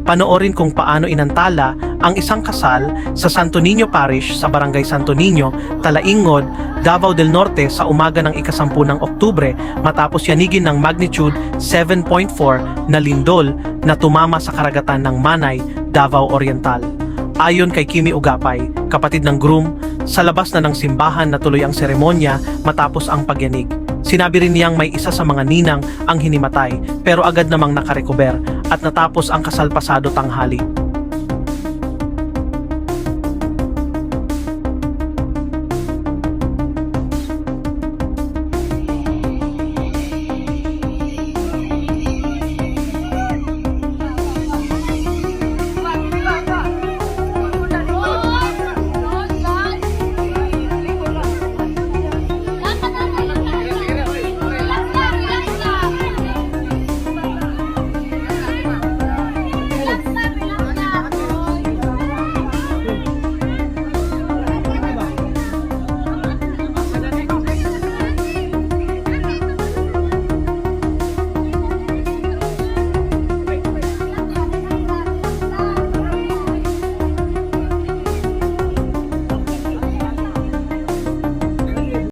Panoorin kung paano inantala ang isang kasal sa Santo Niño Parish sa Barangay Santo Niño, Talaingod, Davao del Norte sa umaga ng ika-10 ng Oktubre matapos yanigin ng magnitude 7.4 na lindol na tumama sa karagatan ng Manay, Davao Oriental. Ayon kay Kimi Ugapay, kapatid ng groom, sa labas na ng simbahan na tuloy ang seremonya matapos ang pagyanig. Sinabi rin niyang may isa sa mga ninang ang hinimatay pero agad namang nakarecover at natapos ang kasal pasado tanghali.